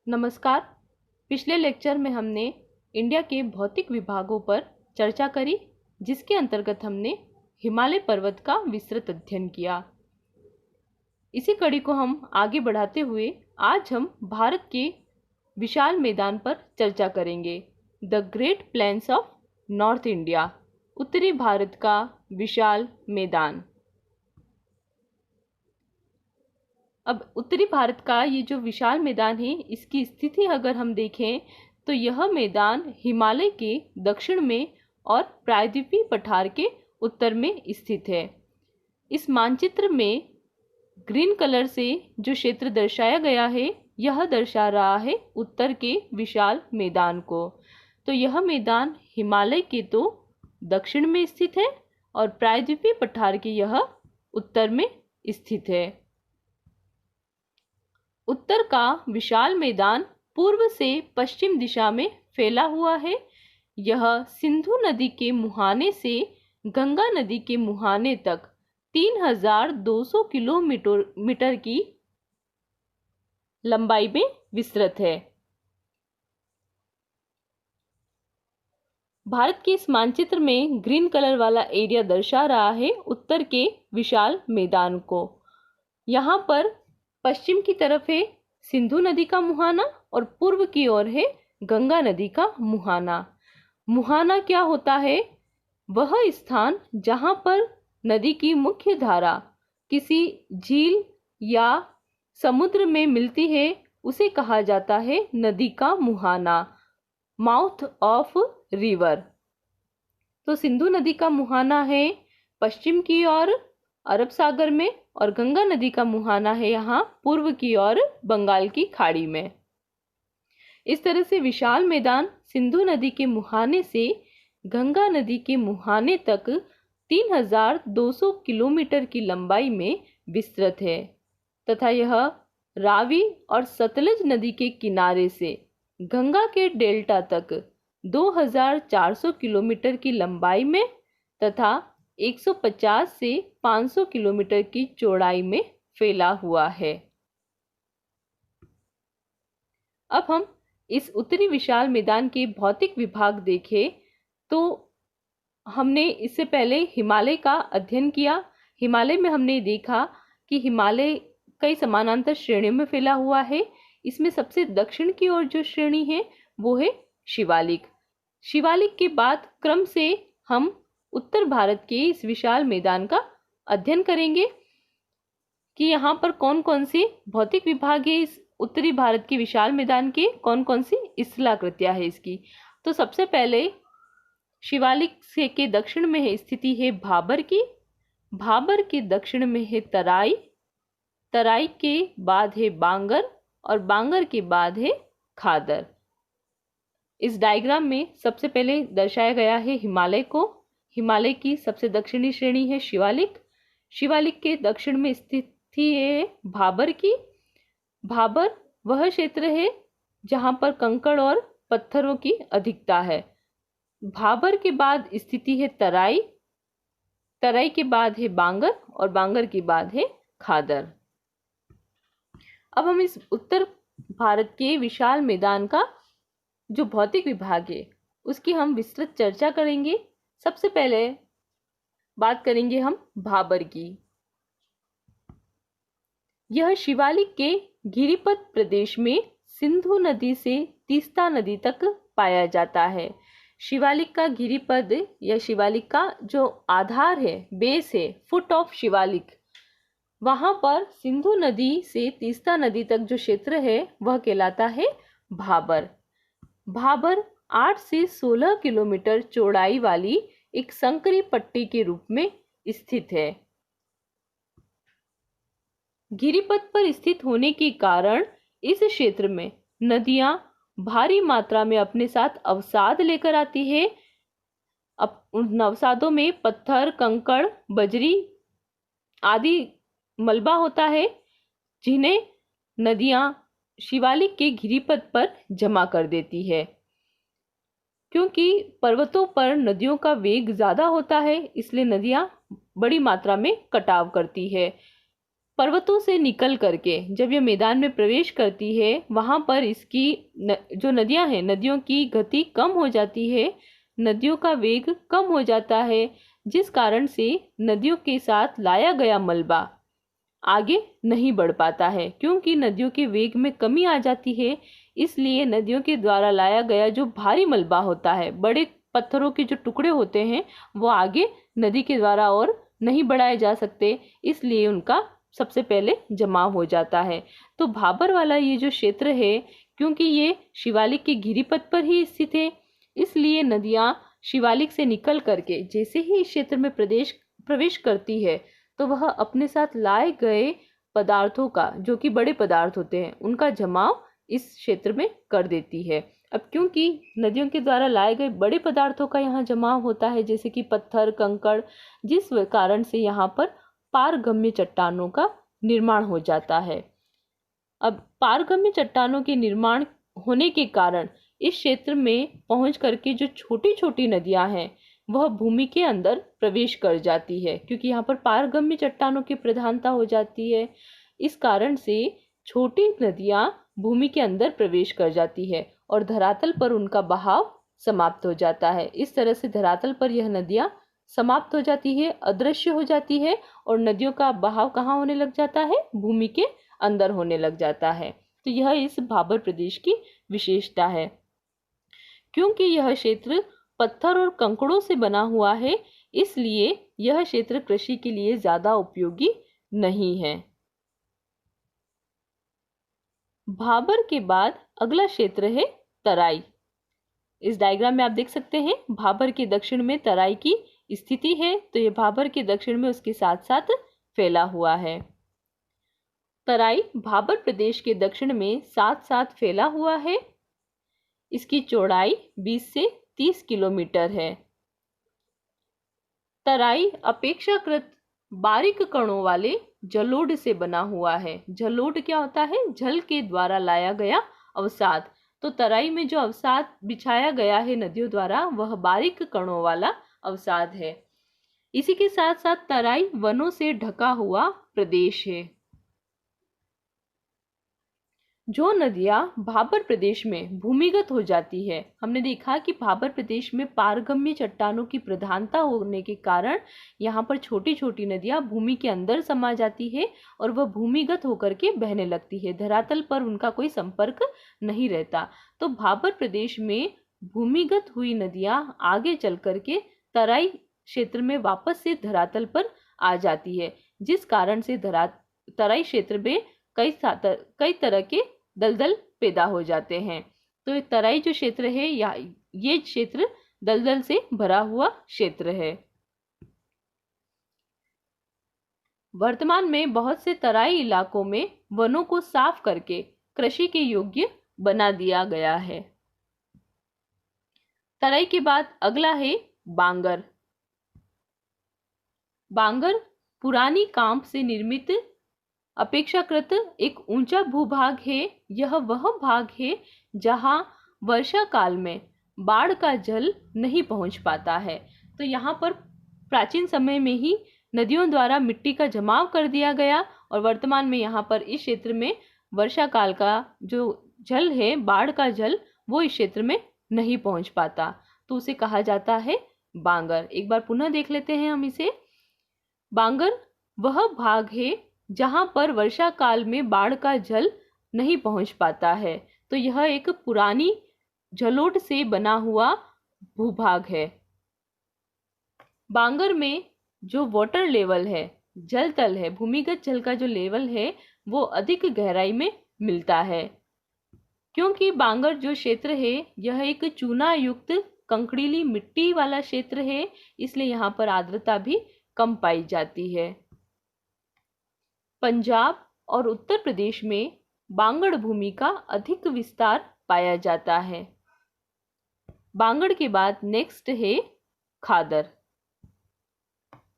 नमस्कार। पिछले लेक्चर में हमने इंडिया के भौतिक विभागों पर चर्चा करी, जिसके अंतर्गत हमने हिमालय पर्वत का विस्तृत अध्ययन किया। इसी कड़ी को हम आगे बढ़ाते हुए आज हम भारत के विशाल मैदान पर चर्चा करेंगे। The great plains of north India, उत्तरी भारत का विशाल मैदान। अब उत्तरी भारत का ये जो विशाल मैदान है, इसकी स्थिति अगर हम देखें तो यह मैदान हिमालय के दक्षिण में और प्रायद्वीपीय पठार के उत्तर में स्थित है। इस मानचित्र में ग्रीन कलर से जो क्षेत्र दर्शाया गया है, यह दर्शा रहा है उत्तर के विशाल मैदान को। तो यह मैदान हिमालय के तो दक्षिण में स्थित है और प्रायद्वीपीय पठार के यह उत्तर में स्थित है। उत्तर का विशाल मैदान पूर्व से पश्चिम दिशा में फैला हुआ है। यह सिंधु नदी के मुहाने से गंगा नदी के मुहाने तक 3200 किलोमीटर की लंबाई में विस्तृत है। भारत के इस मानचित्र में ग्रीन कलर वाला एरिया दर्शा रहा है उत्तर के विशाल मैदान को। यहाँ पर पश्चिम की तरफ है सिंधु नदी का मुहाना और पूर्व की ओर है गंगा नदी का मुहाना। मुहाना क्या होता है? वह स्थान जहाँ पर नदी की मुख्य धारा किसी झील या समुद्र में मिलती है, उसे कहा जाता है नदी का मुहाना, माउथ ऑफ रिवर। तो सिंधु नदी का मुहाना है पश्चिम की ओर अरब सागर में और गंगा नदी का मुहाना है यहाँ पूर्व की ओर बंगाल की खाड़ी में। इस तरह से विशाल मैदान सिंधु नदी के मुहाने से गंगा नदी के मुहाने तक 3200 किलोमीटर की लंबाई में विस्तृत है तथा यह रावी और सतलज नदी के किनारे से गंगा के डेल्टा तक 2400 किलोमीटर की लंबाई में तथा 150 से 500 किलोमीटर की चौड़ाई में फैला हुआ है। अब हम इस उत्तरी विशाल मैदान के भौतिक विभाग देखें तो हमने इससे पहले हिमालय का अध्ययन किया। हिमालय में हमने देखा कि हिमालय कई समानांतर श्रेणियों में फैला हुआ है। इसमें सबसे दक्षिण की ओर जो श्रेणी है वो है शिवालिक। शिवालिक के बाद क्रम से हम उत्तर भारत के इस विशाल मैदान का अध्ययन करेंगे कि यहाँ पर कौन कौन से भौतिक विभाग है। इस उत्तरी भारत के विशाल मैदान के कौन कौन सी स्थलाकृतियां है इसकी। तो सबसे पहले शिवालिक से के दक्षिण में है स्थिति है भाबर की। भाबर के दक्षिण में है तराई। तराई के बाद है बांगर और बांगर के बाद है खादर। इस डायग्राम में सबसे पहले दर्शाया गया है हिमालय को। हिमालय की सबसे दक्षिणी श्रेणी है शिवालिक। शिवालिक के दक्षिण में स्थिति है भाबर की। भाबर वह क्षेत्र है जहां पर कंकड़ और पत्थरों की अधिकता है। भाबर के बाद स्थिति है तराई। तराई के बाद है बांगर और बांगर के बाद है खादर। अब हम इस उत्तर भारत के विशाल मैदान का जो भौतिक विभाग है उसकी हम विस्तृत चर्चा करेंगे। सबसे पहले बात करेंगे हम भाबर की। यह शिवालिक के गिरिपथ प्रदेश में सिंधु नदी से तीस्ता नदी तक पाया जाता है। शिवालिक का गिरिपथ या शिवालिक का जो आधार है, बेस है, फुट ऑफ शिवालिक, वहां पर सिंधु नदी से तीस्ता नदी तक जो क्षेत्र है वह कहलाता है भाबर। भाबर 8 से 16 किलोमीटर चौड़ाई वाली एक संकरी पट्टी के रूप में स्थित है। गिरिपथ पर स्थित होने के कारण इस क्षेत्र में नदियां भारी मात्रा में अपने साथ अवसाद लेकर आती है। अब उन अवसादों में पत्थर, कंकड़, बजरी आदि मलबा होता है, जिन्हें नदियां शिवालिक के गिरिपथ पर जमा कर देती है। क्योंकि पर्वतों पर नदियों का वेग ज्यादा होता है, इसलिए नदियां बड़ी मात्रा में कटाव करती है। पर्वतों से निकल करके जब यह मैदान में प्रवेश करती है, वहां पर इसकी जो नदियां हैं, नदियों की गति कम हो जाती है, नदियों का वेग कम हो जाता है, जिस कारण से नदियों के साथ लाया गया मलबा आगे नहीं बढ़ पाता है। क्योंकि नदियों के वेग में कमी आ जाती है, इसलिए नदियों के द्वारा लाया गया जो भारी मलबा होता है, बड़े पत्थरों के जो टुकड़े होते हैं, वो आगे नदी के द्वारा और नहीं बढ़ाए जा सकते, इसलिए उनका सबसे पहले जमाव हो जाता है। तो भाबर वाला ये जो क्षेत्र है, क्योंकि ये शिवालिक के गिरिपथ पर ही स्थित है, इसलिए नदियां शिवालिक से निकल करके जैसे ही इस क्षेत्र में प्रवेश करती है, तो वह अपने साथ लाए गए पदार्थों का, जो कि बड़े पदार्थ होते हैं, उनका जमाव इस क्षेत्र में कर देती है। अब क्योंकि नदियों के द्वारा लाए गए बड़े पदार्थों का यहाँ जमाव होता है, जैसे कि पत्थर, कंकड़, जिस कारण से यहाँ पर पारगम्य चट्टानों का निर्माण हो जाता है। अब पारगम्य चट्टानों के निर्माण होने के कारण इस क्षेत्र में पहुंच करके जो छोटी छोटी नदियां हैं, वह भूमि के अंदर प्रवेश कर जाती है, क्योंकि यहाँ पर पारगम्य चट्टानों की प्रधानता हो जाती है। इस कारण से छोटी नदियां भूमि के अंदर प्रवेश कर जाती है और धरातल पर उनका बहाव समाप्त हो जाता है। इस तरह से धरातल पर यह नदियां समाप्त हो जाती है, अदृश्य हो जाती है, और नदियों का बहाव कहाँ होने लग जाता है? भूमि के अंदर होने लग जाता है। तो यह इस भाबर प्रदेश की विशेषता है। क्योंकि यह क्षेत्र पत्थर और कंकड़ों से बना हुआ है, इसलिए यह क्षेत्र कृषि के लिए ज्यादा उपयोगी नहीं है। भाबर के बाद अगला क्षेत्र है तराई। इस डायग्राम में आप देख सकते हैं, भाबर के दक्षिण में तराई की स्थिति है, तो यह भाबर के दक्षिण में उसके साथ साथ फैला हुआ है। तराई भाबर प्रदेश के दक्षिण में साथ साथ फैला हुआ है। इसकी चौड़ाई 20 से 30 किलोमीटर है। तराई अपेक्षाकृत बारीक कणों वाले जलोढ़ से बना हुआ है। जलोढ़ क्या होता है? जल के द्वारा लाया गया अवसाद। तो तराई में जो अवसाद बिछाया गया है नदियों द्वारा, वह बारीक कणों वाला अवसाद है। इसी के साथ साथ तराई वनों से ढका हुआ प्रदेश है। जो नदियां भाबर प्रदेश में भूमिगत हो जाती है, हमने देखा कि भाबर प्रदेश में पारगम्य चट्टानों की प्रधानता होने के कारण यहाँ पर छोटी छोटी नदियां भूमि के अंदर समा जाती है और वह भूमिगत होकर के बहने लगती है, धरातल पर उनका कोई संपर्क नहीं रहता। तो भाबर प्रदेश में भूमिगत हुई नदियां आगे चल करके तराई क्षेत्र में वापस से धरातल पर आ जाती है, जिस कारण से तराई क्षेत्र में कई तरह के दलदल पैदा हो जाते हैं। तो तराई जो क्षेत्र है, या ये क्षेत्र दलदल से भरा हुआ क्षेत्र है। वर्तमान में बहुत से तराई इलाकों में वनों को साफ करके कृषि के योग्य बना दिया गया है। तराई के बाद अगला है बांगर। बांगर पुरानी कांप से निर्मित अपेक्षाकृत एक ऊंचा भूभाग है। यह वह भाग है जहां वर्षा काल में बाढ़ का जल नहीं पहुंच पाता है। तो यहाँ पर प्राचीन समय में ही नदियों द्वारा मिट्टी का जमाव कर दिया गया और वर्तमान में यहाँ पर इस क्षेत्र में वर्षा काल का जो जल है, बाढ़ का जल, वो इस क्षेत्र में नहीं पहुंच पाता, तो उसे कहा जाता है बांगर। एक बार पुनः देख लेते हैं हम इसे। बांगर वह भाग है जहां पर वर्षा काल में बाढ़ का जल नहीं पहुंच पाता है। तो यह एक पुरानी जलोढ़ से बना हुआ भूभाग है। बांगर में जो वाटर लेवल है, जल तल है, भूमिगत जल का जो लेवल है, वो अधिक गहराई में मिलता है। क्योंकि बांगर जो क्षेत्र है, यह एक चूना युक्त कंकड़ीली मिट्टी वाला क्षेत्र है, इसलिए यहाँ पर आर्द्रता भी कम पाई जाती है। पंजाब और उत्तर प्रदेश में बांगड़ भूमि का अधिक विस्तार पाया जाता है। बांगड़ के बाद नेक्स्ट है खादर।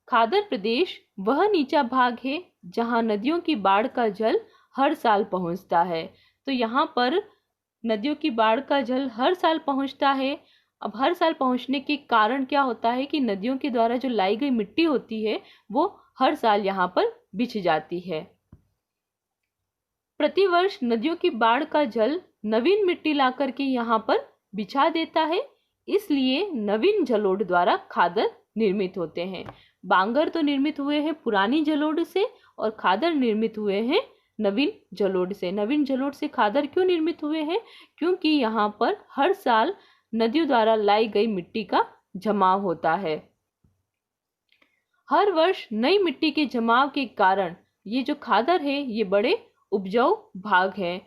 खादर प्रदेश वह नीचा भाग है जहां नदियों की बाढ़ का जल हर साल पहुंचता है। तो यहाँ पर नदियों की बाढ़ का जल हर साल पहुंचता है। अब हर साल पहुंचने के कारण क्या होता है कि नदियों के द्वारा जो लाई गई मिट्टी होती है, वो हर साल यहाँ पर बिछ जाती है। प्रतिवर्ष नदियों की बाढ़ का जल नवीन मिट्टी लाकर के यहाँ पर बिछा देता है, इसलिए नवीन जलोढ़ द्वारा खादर निर्मित होते हैं। बांगर तो निर्मित हुए हैं पुरानी जलोढ़ से और खादर निर्मित हुए हैं नवीन जलोढ़ से। नवीन जलोढ़ से खादर क्यों निर्मित हुए हैं? क्योंकि यहाँ पर हर साल नदियों द्वारा लाई गई मिट्टी का जमाव होता है। हर वर्ष नई मिट्टी के जमाव के कारण ये जो खादर है ये बड़े उपजाऊ भाग है।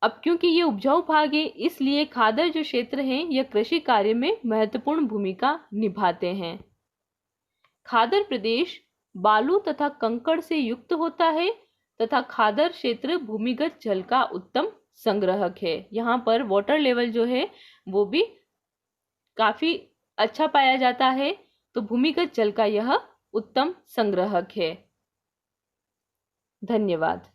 अब क्योंकि ये उपजाऊ भाग है, इसलिए खादर जो क्षेत्र हैं यह कृषि कार्य में महत्वपूर्ण भूमिका निभाते हैं। खादर प्रदेश बालू तथा कंकड़ से युक्त होता है तथा खादर क्षेत्र भूमिगत जल का उत्तम संग्रहक है। यहाँ पर वाटर लेवल जो है वो भी काफी अच्छा पाया जाता है, तो भूमिगत जल का यह उत्तम संग्रहक है। धन्यवाद।